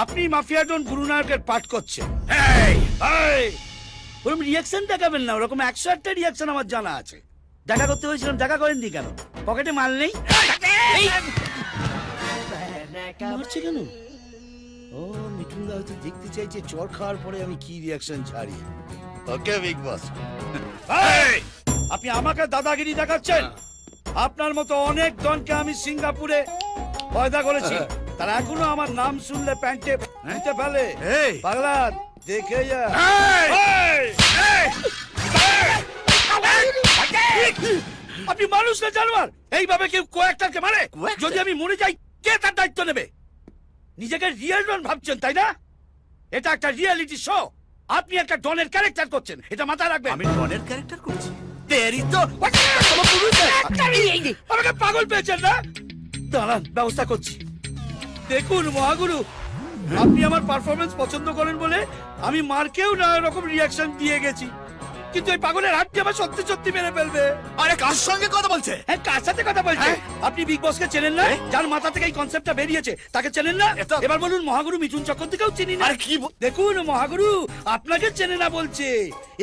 আপনি mafia don গুরুনায়কের পাঠ করছেন। ওরকম রিয়াকশন দেখাবেন না, ওরকম 101টা রিয়াকশন আমার জানা আছে। দেখা করতে হয়েছিলাম, দেখা করেননি কেন? পকেটে মাল নেই? মারছে কেন? ও মিঠুন দা হয়তো দেখতে চাইছে চড় খাওয়ার পরে আমি কি রিয়াকশন ছাড়ি। ওকে বিগ বস। আপনি আমাকে দাদাগিরি দেখাচ্ছেন? আপনার মতো অনেক ডনকে আমি সিঙ্গাপুরে পয়দা করেছি, তারা এখনো আমার নাম শুনলে প্যান্টে মুতে ফেলে। পাগলা দেখে যা। আপনি মানুষ না জানোয়ার? এইভাবে কেউ কয়েকটাকে মারে? যদি আমি মরে যাই কে তার দায়িত্ব নেবে? নিজেকে রিয়েল ডন ভাবছেন তাই না? এটা একটা রিয়েলিটি শো, আপনি একটা ডনের ক্যারেক্টার করছেন, এটা মাথায় রাখবেন। আমি ডনের ক্যারেক্টার করছি? তেরি তো আমাকে পাগল পেয়েছেন না? দাঁড়ান, ব্যবস্থা করছি। দেখুন মহাগুরু, আপনি আমার পারফরমেন্স পছন্দ করেন বলে আমি মার্কেও নানা রকম রিয়াকশন দিয়ে গেছি, কিন্তু এই পাগলের হাতটি আমার সত্যি সত্যি মেরে ফেলবে। আরে কার সঙ্গে কথা বলছে? হ্যাঁ, কার সাথে কথা বলছে? আপনি বিগ বসকে চেনেন না? যার মাথা থেকে এই কনসেপ্টটা বেরিয়েছে তাকে চেনেন না? এবার বলুন মহাগুরু মিঠুন চক্রবর্তীকেও চিনি না। আরে কি দেখুন মহাগুরু, আপনাকে চেনে না বলছে,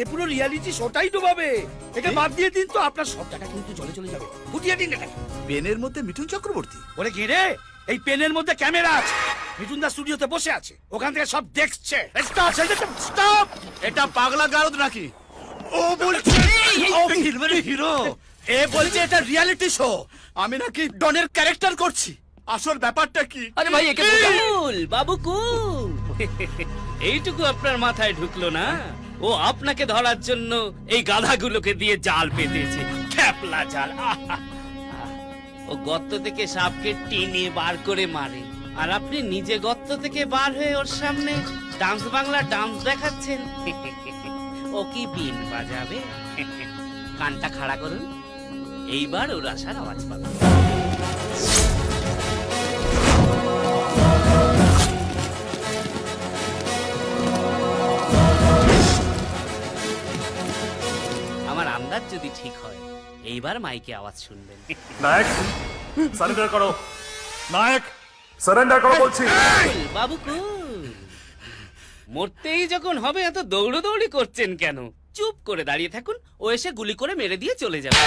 এ পুরো রিয়ালিটি শোটাই ডুবাবে। একে বাদ দিয়ে দিন তো, আপনার সব টাকা কিন্তু চলে চলে যাবে। ফুটিয়ে দিন এটা। পেনের মধ্যে মিঠুন চক্রবর্তী? ওরে কি রে, এই পেনের মধ্যে ক্যামেরা আছে, মিঠুন দা স্টুডিওতে বসে আছে, ওখান থেকে সব দেখছে। স্টপ! এটা পাগলা গারদ নাকি? ও বলছে ও ফিল্মের হিরো, এ বলছে এটা রিয়েলিটি শো, আমি নাকি ডনের ক্যারেক্টার করছি। আসল ব্যাপারটা কি? আরে ভাই একে কুল বাবু কুল। এইটুকু আপনার মাথায় ঢুকলো না? ও আপনাকে ধরার জন্য এই গাধাগুলোকে দিয়ে জাল পেতেছে, খ্যাপলা জাল। ও গর্ত থেকে সাপকে টেনে বার করে মারে, আর আপনি নিজে গর্ত থেকে বার হয়ে ওর সামনে ডান্স বাংলা ডান্স দেখাচ্ছেন। ও কি বিন বাজাবে? কানটা খাড়া করুন, এইবার ওর আসার আওয়াজ পাবেন। আমার আন্দাজ যদি ঠিক হয়, এইবার মাইকে আওয়াজ শুনবেন। নায়ক সারেন্ডার করো, নায়ক সারেন্ডার করো বলছি। কুল, বাবু কুল। মরতেই যখন হবে এত দৌড়দৌড়ি করছেন কেন? চুপ করে দাঁড়িয়ে থাকুন, ও এসে গুলি করে মেরে দিয়ে চলে যাবে।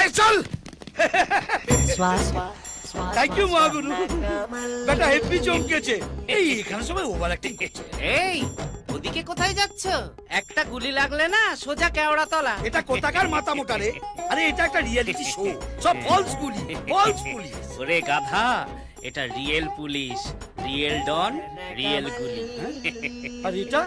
এই চল। থ্যাংক ইউ মহাগুরু, বেটা হেভি চমকেছে। এই এখানে সবাই ওভার অ্যাক্টিং করছে। এই ওদিকে কোথায় যাচ্ছ? একটা গুলি লাগলে না সোজা কেওড়া তলা। এটা কোথাকার মাথা মোটা রে? আরে এটা একটা রিয়েলিটি শো, সব ফলস গুলি, ফলস পুলিশ। ওরে গাধা, এটা রিয়েল পুলিশ, রিয়েল ডন, রিয়েল গুলি। আর এটা